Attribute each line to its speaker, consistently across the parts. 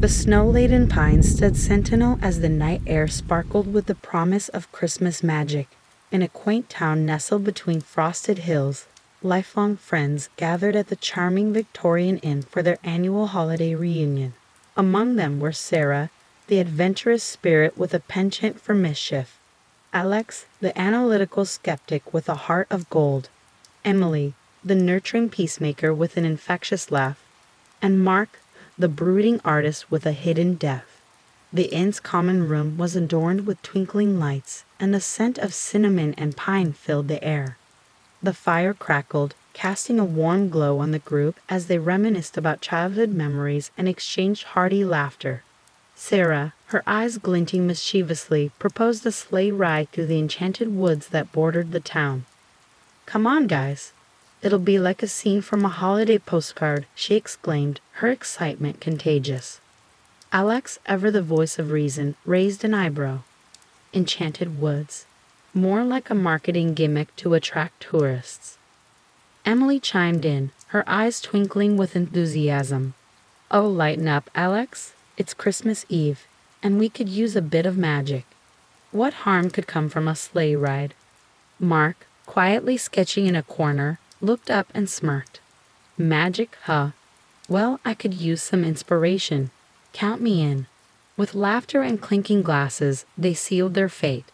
Speaker 1: The snow-laden pines stood sentinel as the night air sparkled with the promise of Christmas magic. In a quaint town nestled between frosted hills, lifelong friends gathered at the charming Victorian Inn for their annual holiday reunion. Among them were Sarah, the adventurous spirit with a penchant for mischief; Alex, the analytical skeptic with a heart of gold; Emily, the nurturing peacemaker with an infectious laugh; and Mark, the brooding artist with a hidden depth. The inn's common room was adorned with twinkling lights, and the scent of cinnamon and pine filled the air. The fire crackled, casting a warm glow on the group as they reminisced about childhood memories and exchanged hearty laughter. Sarah, her eyes glinting mischievously, proposed a sleigh ride through the enchanted woods that bordered the town. "Come on, guys. It'll be like a scene from a holiday postcard," she exclaimed, her excitement contagious. Alex, ever the voice of reason, raised an eyebrow. Enchanted woods. More like a marketing gimmick to attract tourists. Emily chimed in, her eyes twinkling with enthusiasm. "Oh, lighten up, Alex. It's Christmas Eve, and we could use a bit of magic. What harm could come from a sleigh ride?" Mark, quietly sketching in a corner, looked up and smirked. "Magic, huh? Well, I could use some inspiration. Count me in." With laughter and clinking glasses, they sealed their fate.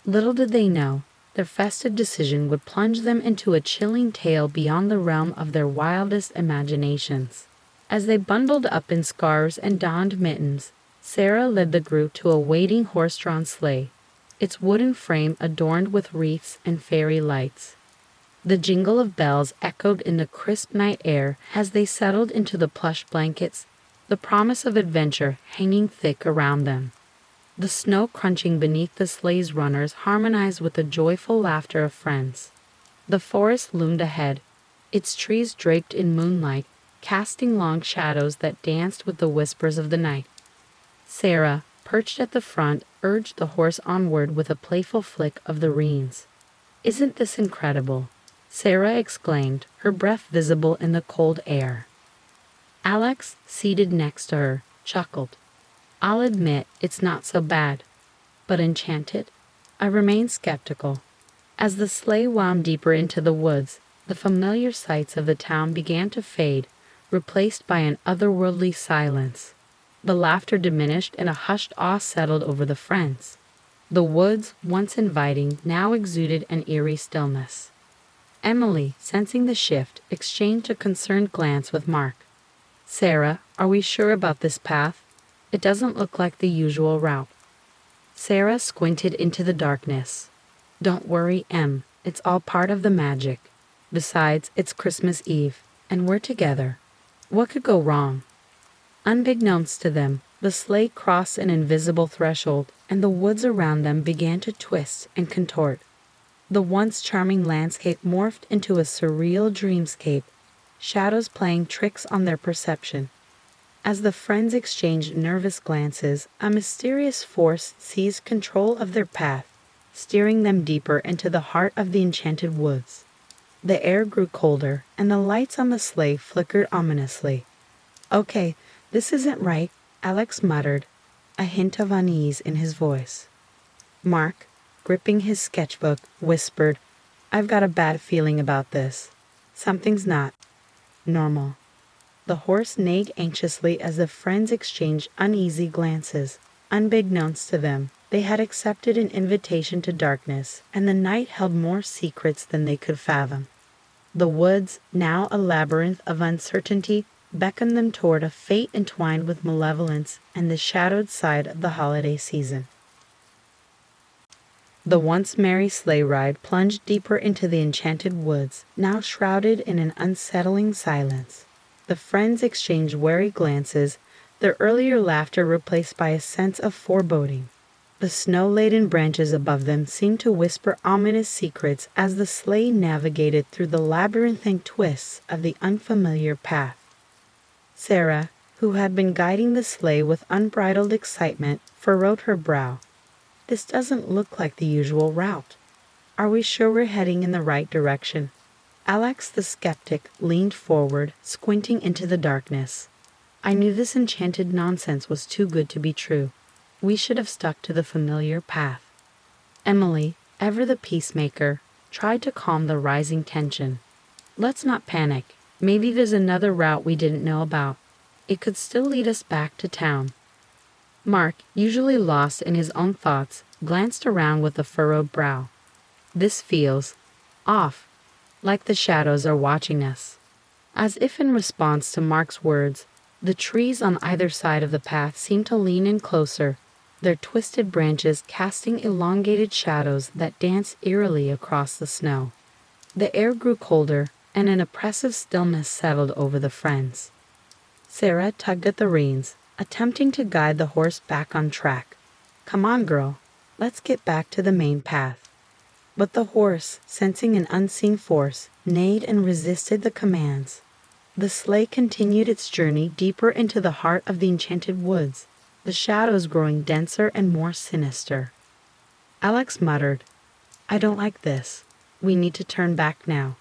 Speaker 1: Little did they know, their festive decision would plunge them into a chilling tale beyond the realm of their wildest imaginations. As they bundled up in scarves and donned mittens, Sarah led the group to a waiting horse-drawn sleigh, its wooden frame adorned with wreaths and fairy lights. The jingle of bells echoed in the crisp night air as they settled into the plush blankets, the promise of adventure hanging thick around them. The snow crunching beneath the sleigh's runners harmonized with the joyful laughter of friends. The forest loomed ahead, its trees draped in moonlight, casting long shadows that danced with the whispers of the night. Sarah, perched at the front, urged the horse onward with a playful flick of the reins. "Isn't this incredible?" Sarah exclaimed, her breath visible in the cold air. Alex, seated next to her, chuckled. "I'll admit it's not so bad. But enchanted?" I remained skeptical. As the sleigh wound deeper into the woods, the familiar sights of the town began to fade, replaced by an otherworldly silence. The laughter diminished and a hushed awe settled over the friends. The woods, once inviting, now exuded an eerie stillness. Emily, sensing the shift, exchanged a concerned glance with Mark. "Sarah, are we sure about this path? It doesn't look like the usual route." Sarah squinted into the darkness. "Don't worry, Em. It's all part of the magic. Besides, it's Christmas Eve, and we're together. What could go wrong?" Unbeknownst to them, the sleigh crossed an invisible threshold, and the woods around them began to twist and contort. The once charming landscape morphed into a surreal dreamscape, shadows playing tricks on their perception. As the friends exchanged nervous glances, a mysterious force seized control of their path, steering them deeper into the heart of the enchanted woods. The air grew colder, and the lights on the sleigh flickered ominously. "Okay, this isn't right," Alex muttered, a hint of unease in his voice. Mark, gripping his sketchbook, whispered, "I've got a bad feeling about this. Something's not normal." The horse neighed anxiously as the friends exchanged uneasy glances. Unbeknownst to them, they had accepted an invitation to darkness, and the night held more secrets than they could fathom. The woods, now a labyrinth of uncertainty, beckoned them toward a fate entwined with malevolence and the shadowed side of the holiday season. The once merry sleigh ride plunged deeper into the enchanted woods, now shrouded in an unsettling silence. The friends exchanged wary glances, their earlier laughter replaced by a sense of foreboding. The snow-laden branches above them seemed to whisper ominous secrets as the sleigh navigated through the labyrinthine twists of the unfamiliar path. Sarah, who had been guiding the sleigh with unbridled excitement, furrowed her brow. "This doesn't look like the usual route. Are we sure we're heading in the right direction?" Alex the skeptic leaned forward, squinting into the darkness. I knew this enchanted nonsense was too good to be true. We should have stuck to the familiar path. Emily, ever the peacemaker, tried to calm the rising tension. Let's not panic. Maybe there's another route we didn't know about. It could still lead us back to town. Mark, usually lost in his own thoughts, glanced around with a furrowed brow. This feels off, like the shadows are watching us. As if in response to Mark's words, the trees on either side of the path seemed to lean in closer, their twisted branches casting elongated shadows that danced eerily across the snow. The air grew colder, and an oppressive stillness settled over the friends. Sarah tugged at the reins, attempting to guide the horse back on track. Come on, girl, let's get back to the main path. But the horse, sensing an unseen force, neighed and resisted the commands. The sleigh continued its journey deeper into the heart of the enchanted woods, the shadows growing denser and more sinister. Alex muttered, I don't like this. We need to turn back now.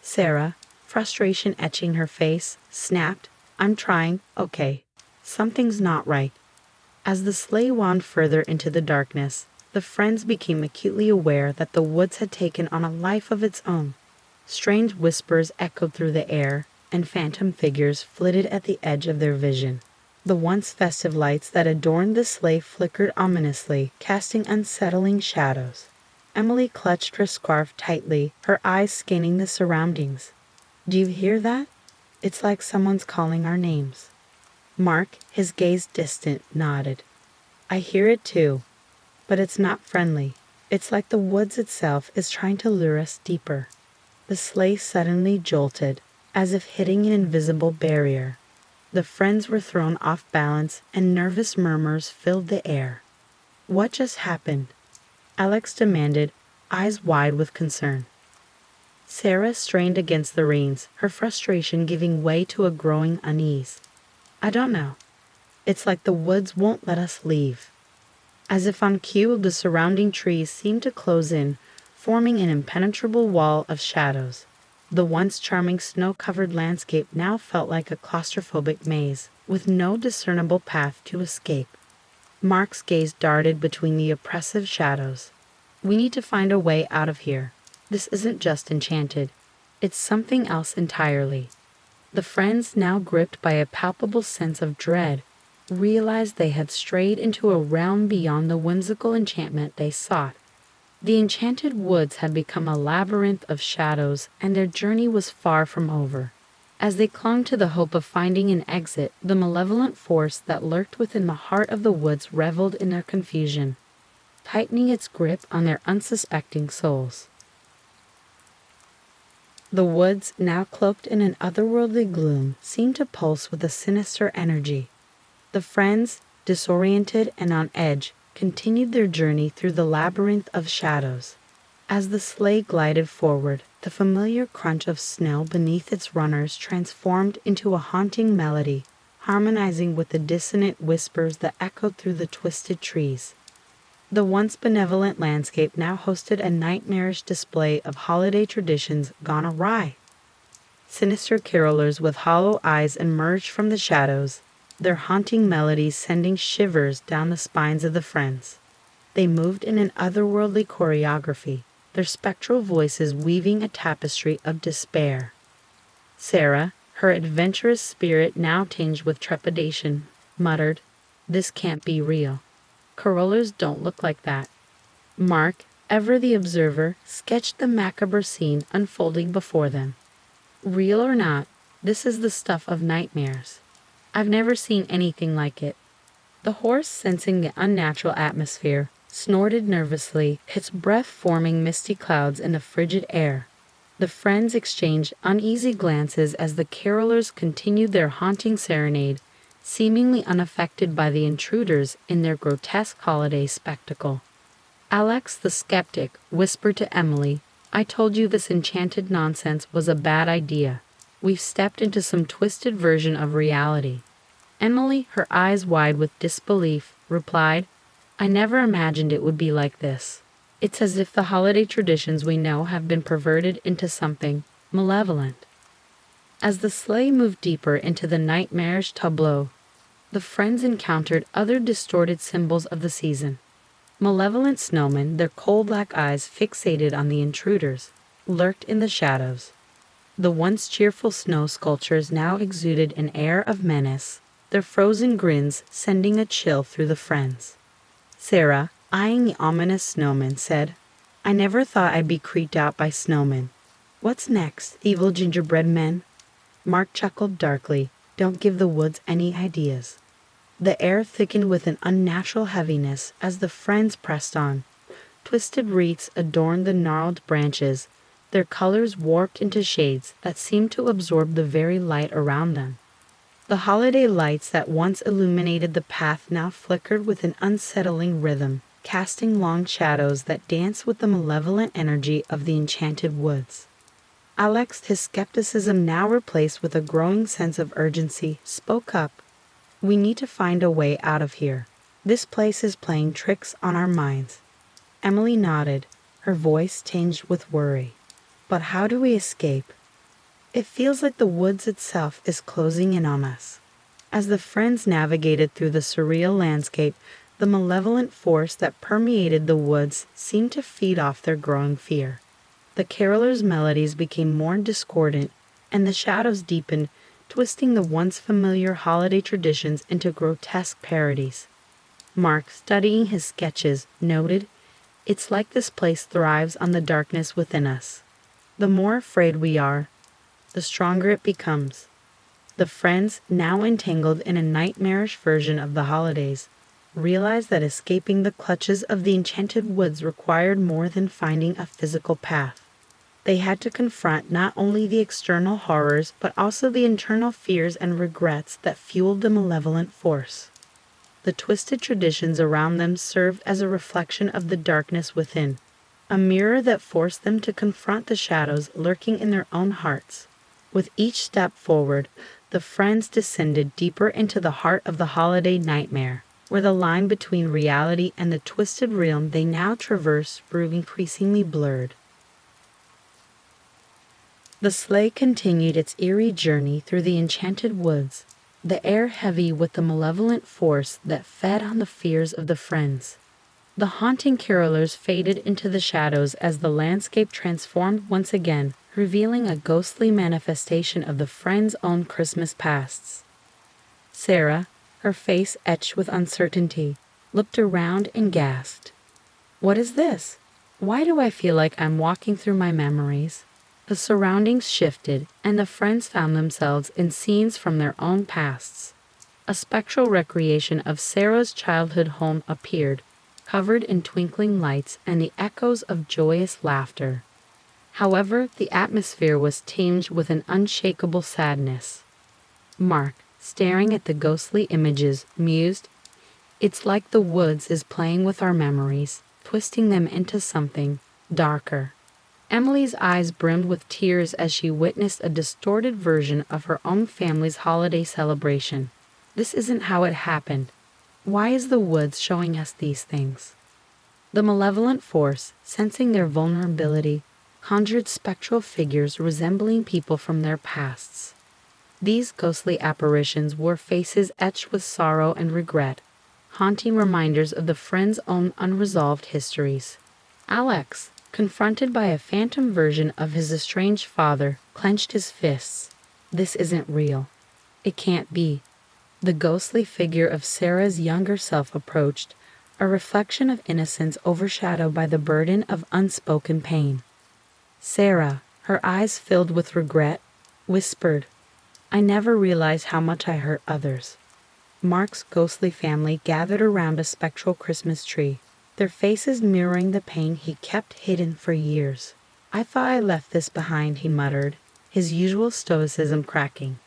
Speaker 1: Sarah, frustration etching her face, snapped, I'm trying, okay. Something's not right. As the sleigh wound further into the darkness, the friends became acutely aware that the woods had taken on a life of its own. Strange whispers echoed through the air, and phantom figures flitted at the edge of their vision. The once festive lights that adorned the sleigh flickered ominously, casting unsettling shadows. Emily clutched her scarf tightly, her eyes scanning the surroundings. Do you hear that? It's like someone's calling our names. Mark, his gaze distant, nodded. I hear it too, but it's not friendly. It's like the woods itself is trying to lure us deeper. The sleigh suddenly jolted, as if hitting an invisible barrier. The friends were thrown off balance, and nervous murmurs filled the air. What just happened? Alex demanded, eyes wide with concern. Sarah strained against the reins, her frustration giving way to a growing unease. I don't know. It's like the woods won't let us leave. As if on cue, the surrounding trees seemed to close in, forming an impenetrable wall of shadows. The once charming snow-covered landscape now felt like a claustrophobic maze, with no discernible path to escape. Mark's gaze darted between the oppressive shadows. We need to find a way out of here. This isn't just enchanted. It's something else entirely. The friends, now gripped by a palpable sense of dread, realized they had strayed into a realm beyond the whimsical enchantment they sought. The enchanted woods had become a labyrinth of shadows, and their journey was far from over. As they clung to the hope of finding an exit, the malevolent force that lurked within the heart of the woods reveled in their confusion, tightening its grip on their unsuspecting souls. The woods, now cloaked in an otherworldly gloom, seemed to pulse with a sinister energy. The friends, disoriented and on edge, continued their journey through the labyrinth of shadows. As the sleigh glided forward, the familiar crunch of snow beneath its runners transformed into a haunting melody, harmonizing with the dissonant whispers that echoed through the twisted trees. The once benevolent landscape now hosted a nightmarish display of holiday traditions gone awry. Sinister carolers with hollow eyes emerged from the shadows, their haunting melodies sending shivers down the spines of the friends. They moved in an otherworldly choreography, their spectral voices weaving a tapestry of despair. Sarah, her adventurous spirit now tinged with trepidation, muttered, This can't be real. Carolers don't look like that. Mark, ever the observer, sketched the macabre scene unfolding before them. Real or not, this is the stuff of nightmares. I've never seen anything like it. The horse, sensing the unnatural atmosphere, snorted nervously, its breath forming misty clouds in the frigid air. The friends exchanged uneasy glances as the carolers continued their haunting serenade, seemingly unaffected by the intruders in their grotesque holiday spectacle. Alex, the skeptic, whispered to Emily, I told you this enchanted nonsense was a bad idea. We've stepped into some twisted version of reality. Emily, her eyes wide with disbelief, replied, I never imagined it would be like this. It's as if the holiday traditions we know have been perverted into something malevolent. As the sleigh moved deeper into the nightmarish tableau, the friends encountered other distorted symbols of the season. Malevolent snowmen, their coal black eyes fixated on the intruders, lurked in the shadows. The once cheerful snow sculptures now exuded an air of menace, their frozen grins sending a chill through the friends. Sarah, eyeing the ominous snowman, said, "I never thought I'd be creeped out by snowmen. What's next, evil gingerbread men?" Mark chuckled darkly. "Don't give the woods any ideas." The air thickened with an unnatural heaviness as the friends pressed on. Twisted wreaths adorned the gnarled branches, their colors warped into shades that seemed to absorb the very light around them. The holiday lights that once illuminated the path now flickered with an unsettling rhythm, casting long shadows that danced with the malevolent energy of the enchanted woods. Alex, his skepticism now replaced with a growing sense of urgency, spoke up. "We need to find a way out of here. This place is playing tricks on our minds." Emily nodded, her voice tinged with worry. "But how do we escape? It feels like the woods itself is closing in on us." As the friends navigated through the surreal landscape, the malevolent force that permeated the woods seemed to feed off their growing fear. The carolers' melodies became more discordant, and the shadows deepened, twisting the once familiar holiday traditions into grotesque parodies. Mark, studying his sketches, noted, "It's like this place thrives on the darkness within us. The more afraid we are, the stronger it becomes." The friends, now entangled in a nightmarish version of the holidays, realized that escaping the clutches of the enchanted woods required more than finding a physical path. They had to confront not only the external horrors, but also the internal fears and regrets that fueled the malevolent force. The twisted traditions around them served as a reflection of the darkness within, a mirror that forced them to confront the shadows lurking in their own hearts. With each step forward, the friends descended deeper into the heart of the holiday nightmare, where the line between reality and the twisted realm they now traversed grew increasingly blurred. The sleigh continued its eerie journey through the enchanted woods, the air heavy with the malevolent force that fed on the fears of the friends. The haunting carolers faded into the shadows as the landscape transformed once again, revealing a ghostly manifestation of the friends' own Christmas pasts. Sarah, her face etched with uncertainty, looked around and gasped. "What is this? Why do I feel like I'm walking through my memories?" The surroundings shifted, and the friends found themselves in scenes from their own pasts. A spectral recreation of Sarah's childhood home appeared, covered in twinkling lights and the echoes of joyous laughter. However, the atmosphere was tinged with an unshakable sadness. Mark, staring at the ghostly images, mused, "It's like the woods is playing with our memories, twisting them into something darker." Emily's eyes brimmed with tears as she witnessed a distorted version of her own family's holiday celebration. This isn't how it happened. Why is the woods showing us these things? The malevolent force, sensing their vulnerability, conjured spectral figures resembling people from their pasts. These ghostly apparitions wore faces etched with sorrow and regret, haunting reminders of the friends' own unresolved histories. Alex, confronted by a phantom version of his estranged father, clenched his fists. This isn't real. It can't be. The ghostly figure of Sarah's younger self approached, a reflection of innocence overshadowed by the burden of unspoken pain. Sarah, her eyes filled with regret, whispered, "I never realized how much I hurt others." Mark's ghostly family gathered around a spectral Christmas tree, their faces mirroring the pain he kept hidden for years. "I thought I left this behind," he muttered, his usual stoicism cracking.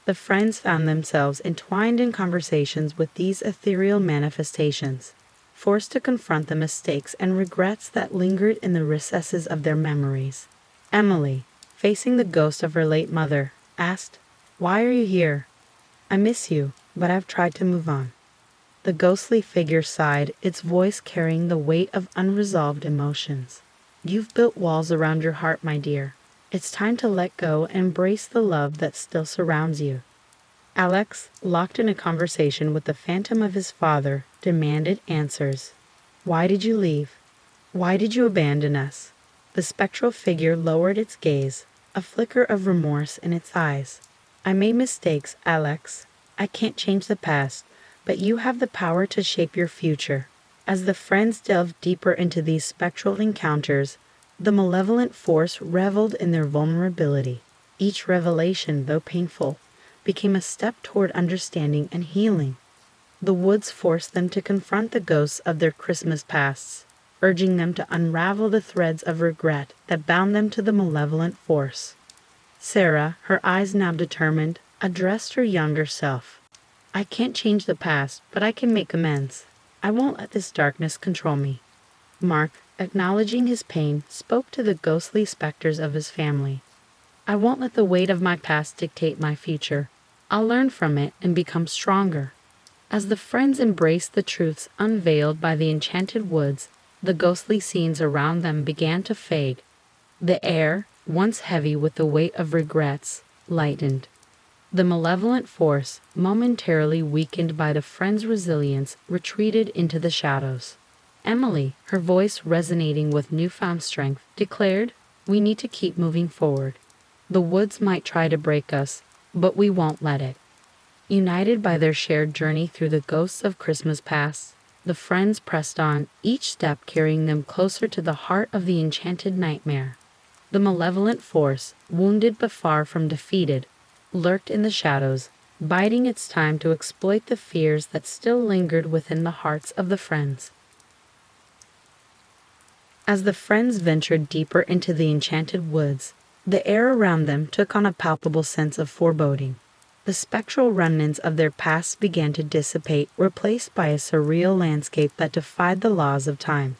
Speaker 1: The friends found themselves entwined in conversations with these ethereal manifestations, forced to confront the mistakes and regrets that lingered in the recesses of their memories. Emily, facing the ghost of her late mother, asked, "Why are you here?" "I miss you, but I've tried to move on." The ghostly figure sighed, its voice carrying the weight of unresolved emotions. "You've built walls around your heart, my dear. It's time to let go and embrace the love that still surrounds you. Alex, locked in a conversation with the phantom of his father, demanded answers. Why did you leave? Why did you abandon us? The spectral figure lowered its gaze, a flicker of remorse in its eyes. I made mistakes, Alex. I can't change the past, but you have the power to shape your future. As the friends delved deeper into these spectral encounters, the malevolent force reveled in their vulnerability. Each revelation, though painful, became a step toward understanding and healing. The woods forced them to confront the ghosts of their Christmas pasts, urging them to unravel the threads of regret that bound them to the malevolent force. Sarah, her eyes now determined, addressed her younger self. I can't change the past, but I can make amends. I won't let this darkness control me. Mark, acknowledging his pain, spoke to the ghostly specters of his family. I won't let the weight of my past dictate my future. I'll learn from it and become stronger. As the friends embraced the truths unveiled by the enchanted woods, the ghostly scenes around them began to fade. The air, once heavy with the weight of regrets, lightened. The malevolent force, momentarily weakened by the friends' resilience, retreated into the shadows. Emily, her voice resonating with newfound strength, declared, We need to keep moving forward. The woods might try to break us, but we won't let it. United by their shared journey through the ghosts of Christmas past, the friends pressed on, each step carrying them closer to the heart of the enchanted nightmare. The malevolent force, wounded but far from defeated, lurked in the shadows, biding its time to exploit the fears that still lingered within the hearts of the friends. As the friends ventured deeper into the enchanted woods, the air around them took on a palpable sense of foreboding. The spectral remnants of their past began to dissipate, replaced by a surreal landscape that defied the laws of time.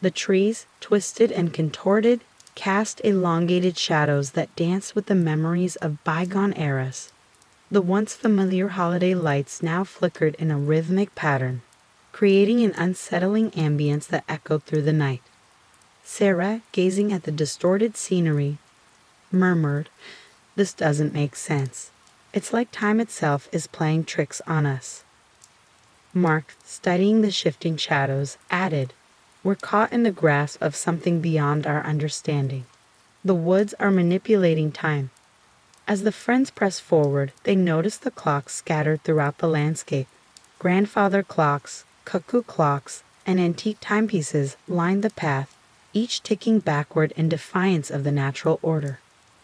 Speaker 1: The trees, twisted and contorted, cast elongated shadows that danced with the memories of bygone eras. The once familiar holiday lights now flickered in a rhythmic pattern, creating an unsettling ambience that echoed through the night. Sarah, gazing at the distorted scenery, murmured, This doesn't make sense. It's like time itself is playing tricks on us. Mark, studying the shifting shadows, added, We're caught in the grasp of something beyond our understanding. The woods are manipulating time. As the friends pressed forward, they noticed the clocks scattered throughout the landscape. Grandfather clocks, cuckoo clocks, and antique timepieces lined the path, each ticking backward in defiance of the natural order.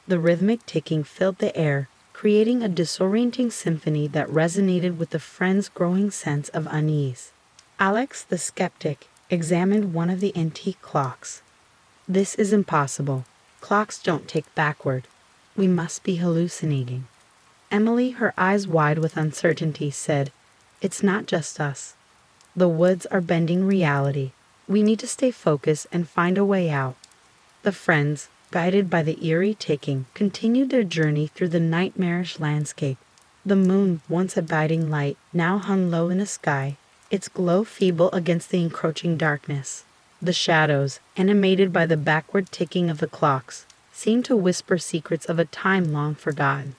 Speaker 1: The rhythmic ticking filled the air, creating a disorienting symphony that resonated with the friends' growing sense of unease. Alex, the skeptic, examined one of the antique clocks. This is impossible. Clocks don't tick backward. We must be hallucinating. Emily, her eyes wide with uncertainty, said, It's not just us. The woods are bending reality. We need to stay focused and find a way out. The friends, guided by the eerie ticking, continued their journey through the nightmarish landscape. The moon, once a guiding light, now hung low in the sky, its glow feeble against the encroaching darkness. The shadows, animated by the backward ticking of the clocks, seemed to whisper secrets of a time long forgotten.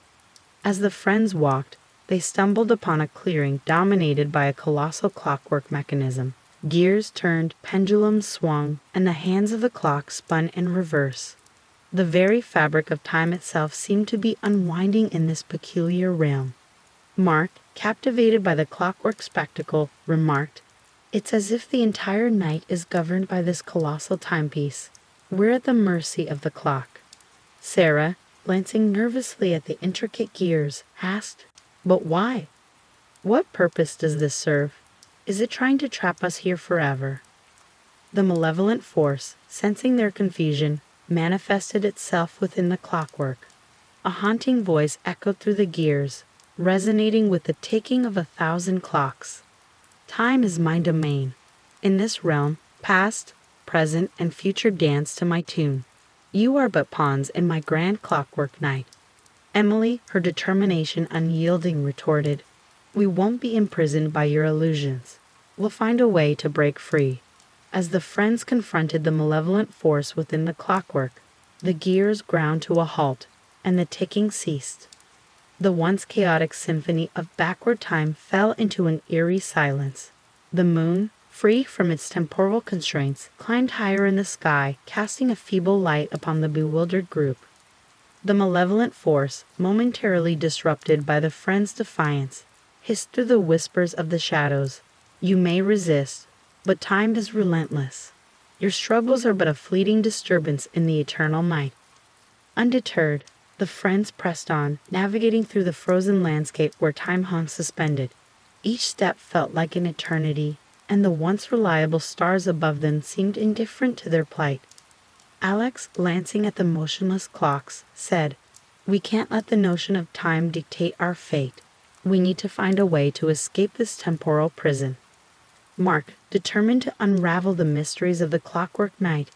Speaker 1: As the friends walked, they stumbled upon a clearing dominated by a colossal clockwork mechanism. Gears turned, pendulums swung, and the hands of the clock spun in reverse. The very fabric of time itself seemed to be unwinding in this peculiar realm. Mark, captivated by the clockwork spectacle, remarked, It's as if the entire night is governed by this colossal timepiece. We're at the mercy of the clock. Sarah, glancing nervously at the intricate gears, asked, But why? What purpose does this serve? Is it trying to trap us here forever? The malevolent force, sensing their confusion, manifested itself within the clockwork. A haunting voice echoed through the gears, resonating with the ticking of 1,000 clocks. Time is my domain. In this realm, past, present, and future dance to my tune. You are but pawns in my grand clockwork night. Emily, her determination unyielding, retorted, We won't be imprisoned by your illusions. We'll find a way to break free. As the friends confronted the malevolent force within the clockwork, The gears ground to a halt, and the ticking ceased. The once chaotic symphony of backward time fell into an eerie silence. The moon, free from its temporal constraints, climbed higher in the sky, casting a feeble light upon the bewildered group. The malevolent force, momentarily disrupted by the friends' defiance, hissed through the whispers of the shadows. You may resist, but time is relentless. Your struggles are but a fleeting disturbance in the eternal night. Undeterred, the friends pressed on, navigating through the frozen landscape where time hung suspended. Each step felt like an eternity, and the once reliable stars above them seemed indifferent to their plight. Alex, glancing at the motionless clocks, said, "We can't let the notion of time dictate our fate. We need to find a way to escape this temporal prison." Mark, determined to unravel the mysteries of the clockwork night,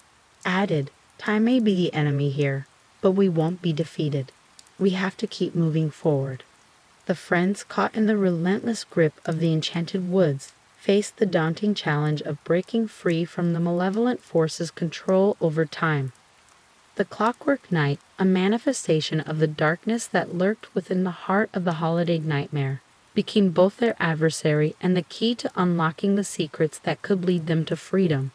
Speaker 1: added, "Time may be the enemy here, but we won't be defeated. We have to keep moving forward." The friends, caught in the relentless grip of the enchanted woods, faced the daunting challenge of breaking free from the malevolent force's control over time. The clockwork night, a manifestation of the darkness that lurked within the heart of the holiday nightmare, became both their adversary and the key to unlocking the secrets that could lead them to freedom.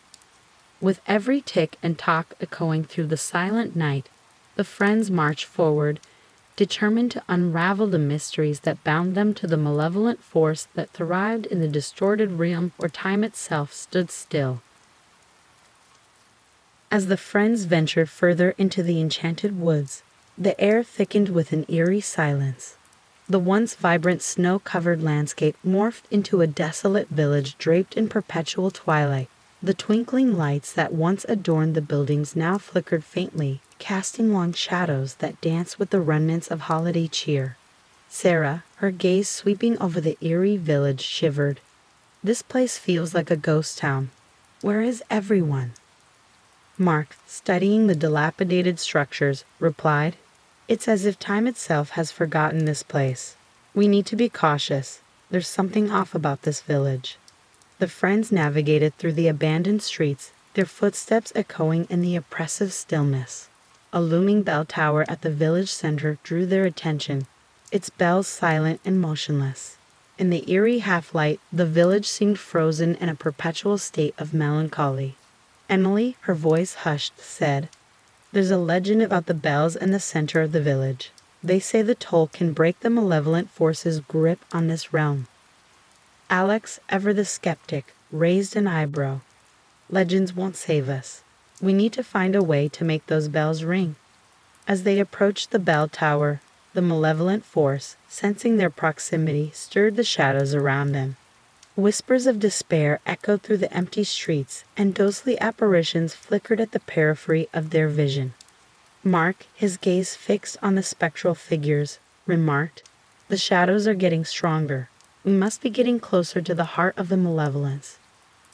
Speaker 1: With every tick and tock echoing through the silent night, the friends marched forward, determined to unravel the mysteries that bound them to the malevolent force that thrived in the distorted realm where time itself stood still. As the friends ventured further into the enchanted woods, the air thickened with an eerie silence. The once vibrant snow-covered landscape morphed into a desolate village draped in perpetual twilight. The twinkling lights that once adorned the buildings now flickered faintly, casting long shadows that danced with the remnants of holiday cheer. Sarah, her gaze sweeping over the eerie village, shivered. "This place feels like a ghost town. Where is everyone?" Mark, studying the dilapidated structures, replied, "It's as if time itself has forgotten this place. We need to be cautious. There's something off about this village." The friends navigated through the abandoned streets, their footsteps echoing in the oppressive stillness. A looming bell tower at the village center drew their attention, its bells silent and motionless. In the eerie half-light, the village seemed frozen in a perpetual state of melancholy. Emily, her voice hushed, said, "There's a legend about the bells in the center of the village. They say the toll can break the malevolent force's grip on this realm." Alex, ever the skeptic, raised an eyebrow. "Legends won't save us. We need to find a way to make those bells ring." As they approached the bell tower, the malevolent force, sensing their proximity, stirred the shadows around them. Whispers of despair echoed through the empty streets, and ghostly apparitions flickered at the periphery of their vision. Mark, his gaze fixed on the spectral figures, remarked, "The shadows are getting stronger. We must be getting closer to the heart of the malevolence."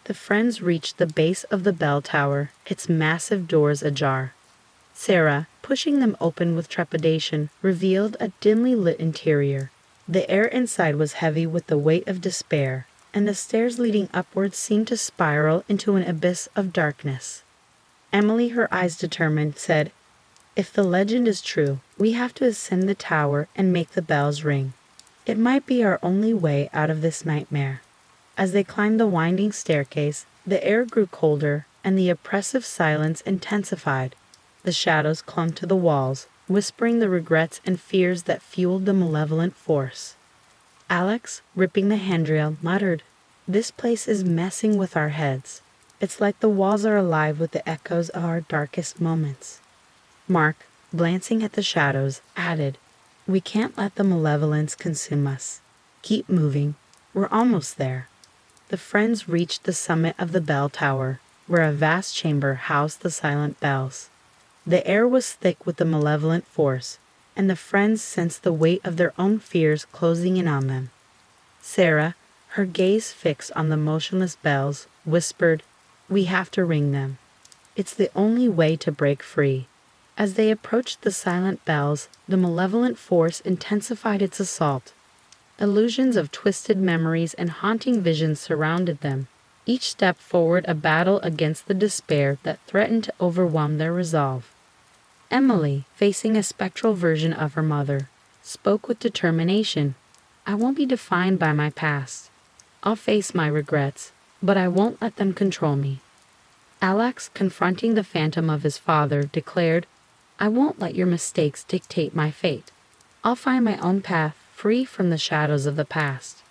Speaker 1: The friends reached the base of the bell tower, its massive doors ajar. Sarah, pushing them open with trepidation, revealed a dimly lit interior. The air inside was heavy with the weight of despair, and the stairs leading upwards seemed to spiral into an abyss of darkness. Emily, her eyes determined, said, "If the legend is true, we have to ascend the tower and make the bells ring. It might be our only way out of this nightmare." As they climbed the winding staircase, the air grew colder, and the oppressive silence intensified. The shadows clung to the walls, whispering the regrets and fears that fueled the malevolent force. Alex, gripping the handrail, muttered, "This place is messing with our heads. It's like the walls are alive with the echoes of our darkest moments." Mark, glancing at the shadows, added, "We can't let the malevolence consume us. Keep moving. We're almost there." The friends reached the summit of the bell tower, where a vast chamber housed the silent bells. The air was thick with the malevolent force, and the friends sensed the weight of their own fears closing in on them. Sarah, her gaze fixed on the motionless bells, whispered, "We have to ring them. It's the only way to break free." As they approached the silent bells, the malevolent force intensified its assault. Illusions of twisted memories and haunting visions surrounded them, each step forward a battle against the despair that threatened to overwhelm their resolve. Emily, facing a spectral version of her mother, spoke with determination. I won't be defined by my past. I'll face my regrets, but I won't let them control me. Alex, confronting the phantom of his father, declared, I won't let your mistakes dictate my fate. I'll find my own path, free from the shadows of the past.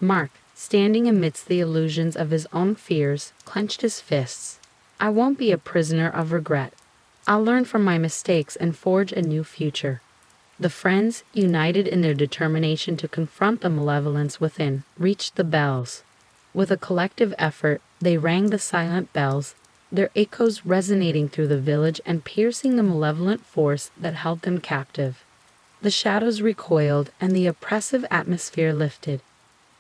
Speaker 1: Mark, standing amidst the illusions of his own fears, clenched his fists. I won't be a prisoner of regret. I'll learn from my mistakes and forge a new future. The friends, united in their determination to confront the malevolence within, reached the bells. With a collective effort, they rang the silent bells, their echoes resonating through the village and piercing the malevolent force that held them captive. The shadows recoiled and the oppressive atmosphere lifted.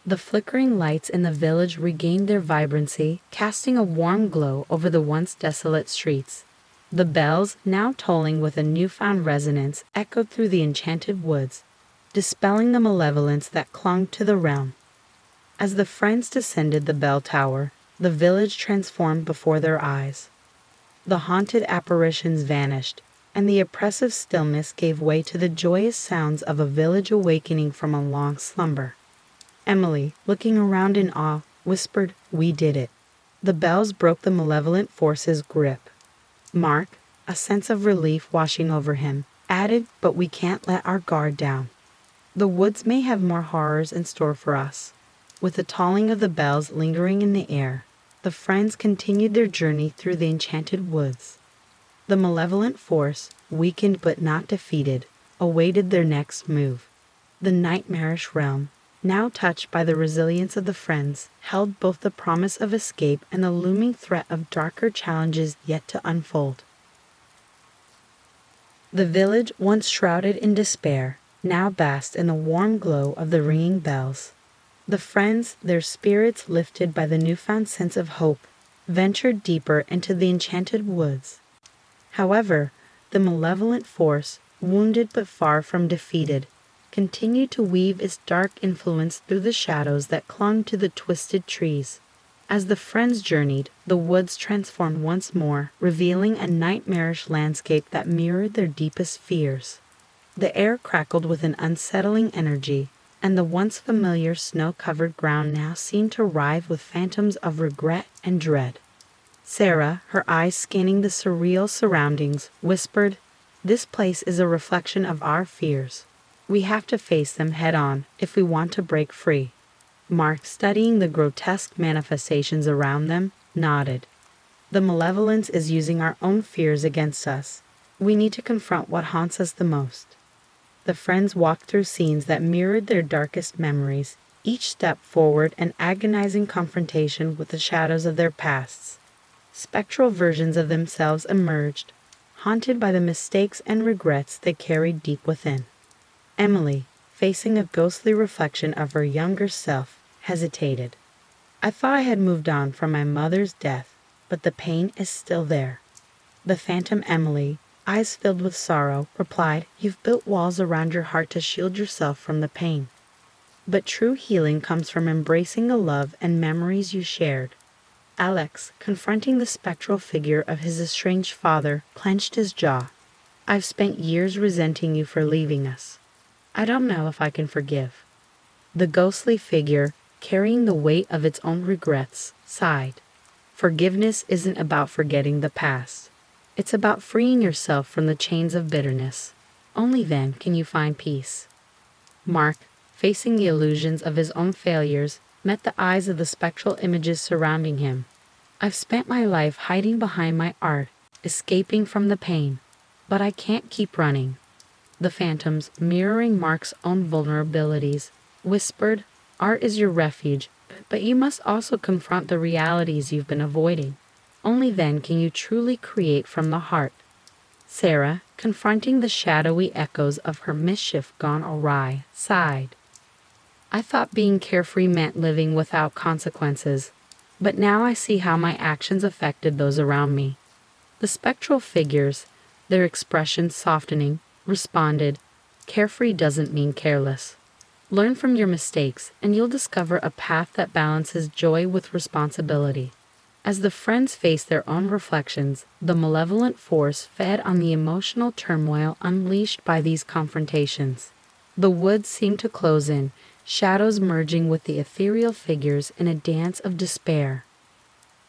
Speaker 1: The flickering lights in the village regained their vibrancy, casting a warm glow over the once desolate streets. The bells, now tolling with a newfound resonance, echoed through the enchanted woods, dispelling the malevolence that clung to the realm. As the friends descended the bell tower, the village transformed before their eyes. The haunted apparitions vanished, and the oppressive stillness gave way to the joyous sounds of a village awakening from a long slumber. Emily, looking around in awe, whispered, We did it. The bells broke the malevolent force's grip. Mark, a sense of relief washing over him, added, But we can't let our guard down. The woods may have more horrors in store for us. With the tolling of the bells lingering in the air, the friends continued their journey through the enchanted woods. The malevolent force, weakened but not defeated, awaited their next move. The nightmarish realm, now touched by the resilience of the friends, held both the promise of escape and the looming threat of darker challenges yet to unfold. The village, once shrouded in despair, now basked in the warm glow of the ringing bells. The friends, their spirits lifted by the newfound sense of hope, ventured deeper into the enchanted woods. However, the malevolent force, wounded but far from defeated, continued to weave its dark influence through the shadows that clung to the twisted trees. As the friends journeyed, the woods transformed once more, revealing a nightmarish landscape that mirrored their deepest fears. The air crackled with an unsettling energy, and the once familiar snow-covered ground now seemed to writhe with phantoms of regret and dread. Sarah, her eyes scanning the surreal surroundings, whispered, This place is a reflection of our fears. We have to face them head-on if we want to break free. Mark, studying the grotesque manifestations around them, nodded. The malevolence is using our own fears against us. We need to confront what haunts us the most. The friends walked through scenes that mirrored their darkest memories, each step forward an agonizing confrontation with the shadows of their pasts. Spectral versions of themselves emerged, haunted by the mistakes and regrets they carried deep within. Emily, facing a ghostly reflection of her younger self, hesitated. I thought I had moved on from my mother's death, but the pain is still there. The phantom Emily, eyes filled with sorrow, replied, You've built walls around your heart to shield yourself from the pain. But true healing comes from embracing the love and memories you shared. Alex, confronting the spectral figure of his estranged father, clenched his jaw. I've spent years resenting you for leaving us. I don't know if I can forgive. The ghostly figure, carrying the weight of its own regrets, sighed. Forgiveness isn't about forgetting the past. It's about freeing yourself from the chains of bitterness. Only then can you find peace. Mark, facing the illusions of his own failures, met the eyes of the spectral images surrounding him. I've spent my life hiding behind my art, escaping from the pain, but I can't keep running. The phantoms, mirroring Mark's own vulnerabilities, whispered, Art is your refuge, but you must also confront the realities you've been avoiding. Only then can you truly create from the heart. Sarah, confronting the shadowy echoes of her mischief gone awry, sighed. I thought being carefree meant living without consequences, but now I see how my actions affected those around me. The spectral figures, their expressions softening, responded, Carefree doesn't mean careless. Learn from your mistakes, and you'll discover a path that balances joy with responsibility. As the friends faced their own reflections, the malevolent force fed on the emotional turmoil unleashed by these confrontations. The woods seemed to close in, shadows merging with the ethereal figures in a dance of despair.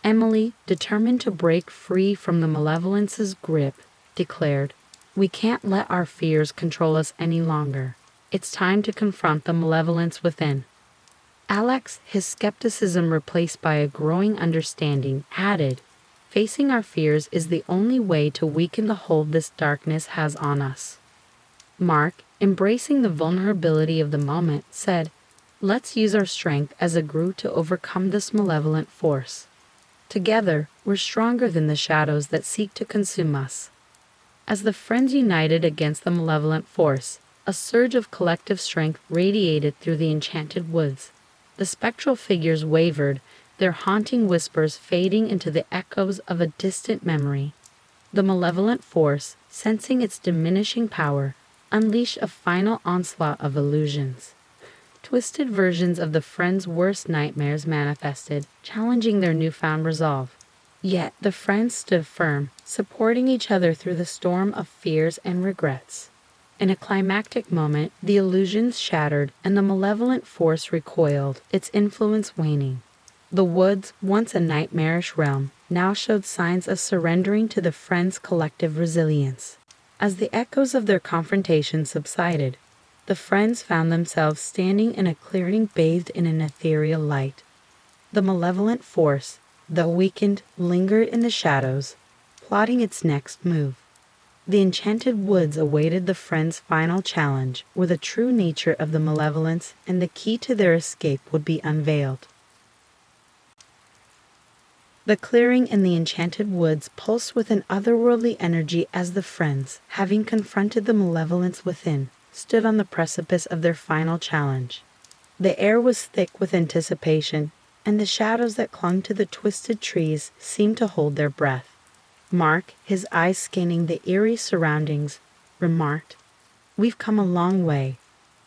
Speaker 1: Emily, determined to break free from the malevolence's grip, declared, "We can't let our fears control us any longer. It's time to confront the malevolence within." Alex, his skepticism replaced by a growing understanding, added, "Facing our fears is the only way to weaken the hold this darkness has on us." Mark, embracing the vulnerability of the moment, said, "Let's use our strength as a group to overcome this malevolent force. Together, we're stronger than the shadows that seek to consume us." As the friends united against the malevolent force, a surge of collective strength radiated through the enchanted woods. The spectral figures wavered, their haunting whispers fading into the echoes of a distant memory. The malevolent force, sensing its diminishing power, unleashed a final onslaught of illusions. Twisted versions of the friends' worst nightmares manifested, challenging their newfound resolve. Yet the friends stood firm, supporting each other through the storm of fears and regrets. In a climactic moment, the illusions shattered and the malevolent force recoiled, its influence waning. The woods, once a nightmarish realm, now showed signs of surrendering to the friends' collective resilience. As the echoes of their confrontation subsided, the friends found themselves standing in a clearing bathed in an ethereal light. The malevolent force, though weakened, lingered in the shadows, plotting its next move. The enchanted woods awaited the friends' final challenge, where the true nature of the malevolence and the key to their escape would be unveiled. The clearing in the enchanted woods pulsed with an otherworldly energy as the friends, having confronted the malevolence within, stood on the precipice of their final challenge. The air was thick with anticipation, and the shadows that clung to the twisted trees seemed to hold their breath. Mark, his eyes scanning the eerie surroundings, remarked, "We've come a long way,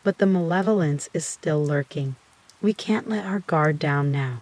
Speaker 1: but the malevolence is still lurking. We can't let our guard down now."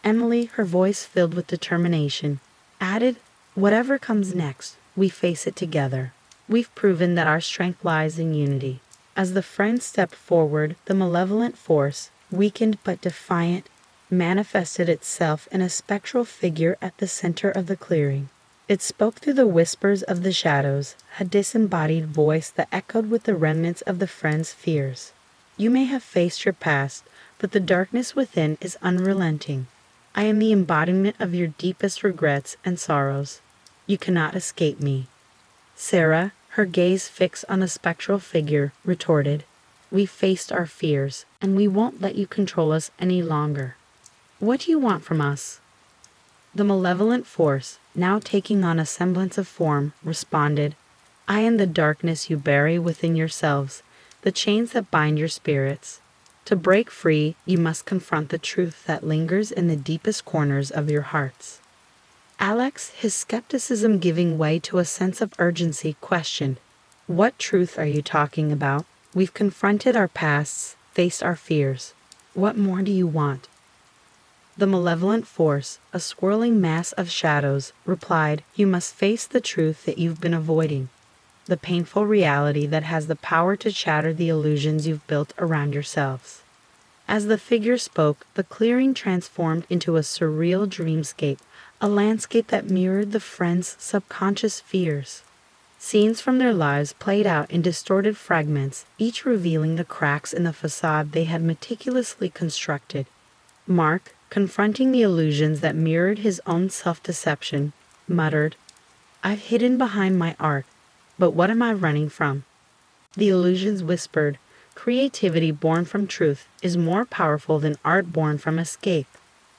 Speaker 1: Emily, her voice filled with determination, added, "Whatever comes next, we face it together. We've proven that our strength lies in unity." As the friends stepped forward, the malevolent force, weakened but defiant, manifested itself in a spectral figure at the center of the clearing. It spoke through the whispers of the shadows, a disembodied voice that echoed with the remnants of the friends' fears. "You may have faced your past, but the darkness within is unrelenting. I am the embodiment of your deepest regrets and sorrows. You cannot escape me." Sarah, her gaze fixed on a spectral figure, retorted, "We faced our fears, and we won't let you control us any longer. What do you want from us?" The malevolent force, now taking on a semblance of form, responded, "I am the darkness you bury within yourselves, the chains that bind your spirits. To break free, you must confront the truth that lingers in the deepest corners of your hearts." Alex, his skepticism giving way to a sense of urgency, questioned, "What truth are you talking about? We've confronted our pasts, faced our fears. What more do you want?" The malevolent force, a swirling mass of shadows, replied, "You must face the truth that you've been avoiding, the painful reality that has the power to shatter the illusions you've built around yourselves." As the figure spoke, the clearing transformed into a surreal dreamscape, a landscape that mirrored the friends' subconscious fears. Scenes from their lives played out in distorted fragments, each revealing the cracks in the facade they had meticulously constructed. Mark, confronting the illusions that mirrored his own self-deception, muttered, "I've hidden behind my art, but what am I running from?" The illusions whispered, "Creativity born from truth is more powerful than art born from escape.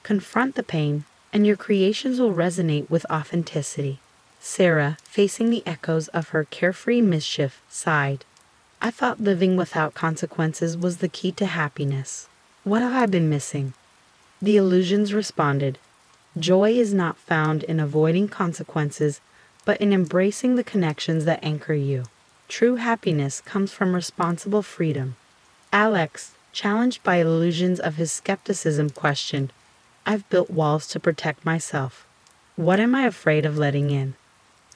Speaker 1: Confront the pain, and your creations will resonate with authenticity." Sarah, facing the echoes of her carefree mischief, sighed, "I thought living without consequences was the key to happiness. What have I been missing?" The illusions responded, "Joy is not found in avoiding consequences, but in embracing the connections that anchor you. True happiness comes from responsible freedom." Alex, challenged by illusions of his skepticism, questioned, I've built walls to protect myself. What am I afraid of letting in?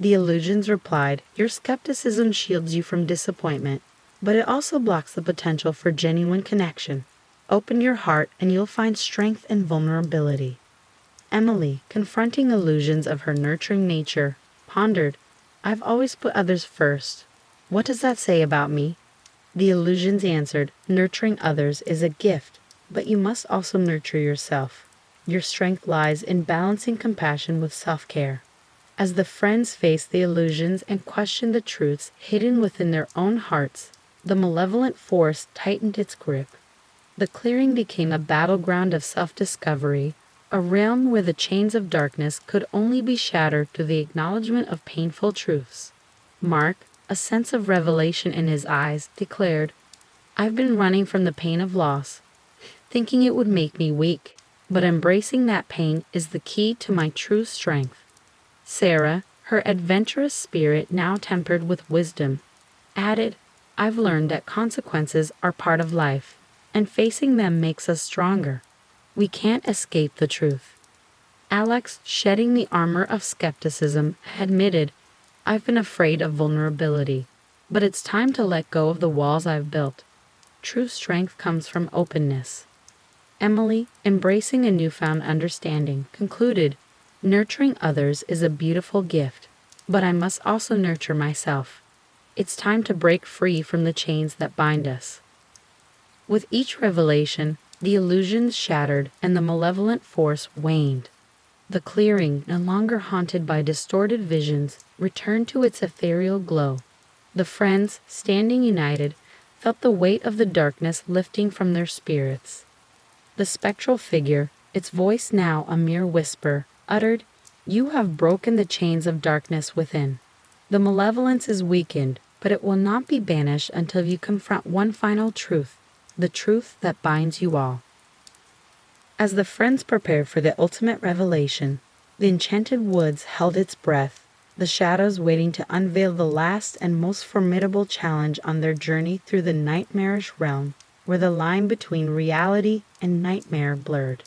Speaker 1: The illusions replied, your skepticism shields you from disappointment, but it also blocks the potential for genuine connection. Open your heart and you'll find strength and vulnerability. Emily, confronting illusions of her nurturing nature, pondered, I've always put others first. What does that say about me? The illusions answered, nurturing others is a gift, but you must also nurture yourself. Your strength lies in balancing compassion with self-care. As the friends faced the illusions and questioned the truths hidden within their own hearts, the malevolent force tightened its grip. The clearing became a battleground of self-discovery, a realm where the chains of darkness could only be shattered through the acknowledgement of painful truths. Mark, a sense of revelation in his eyes, declared, I've been running from the pain of loss, thinking it would make me weak, but embracing that pain is the key to my true strength. Sarah, her adventurous spirit now tempered with wisdom, added, I've learned that consequences are part of life, and facing them makes us stronger. We can't escape the truth. Alex, shedding the armor of skepticism, admitted, I've been afraid of vulnerability, but it's time to let go of the walls I've built. True strength comes from openness. Emily, embracing a newfound understanding, concluded, nurturing others is a beautiful gift, but I must also nurture myself. It's time to break free from the chains that bind us. With each revelation, the illusions shattered and the malevolent force waned. The clearing, no longer haunted by distorted visions, returned to its ethereal glow. The friends, standing united, felt the weight of the darkness lifting from their spirits. The spectral figure, its voice now a mere whisper, uttered, You have broken the chains of darkness within. The malevolence is weakened, but it will not be banished until you confront one final truth, the truth that binds you all. As the friends prepared for the ultimate revelation, the enchanted woods held its breath, the shadows waiting to unveil the last and most formidable challenge on their journey through the nightmarish realm, where the line between reality and nightmare blurred.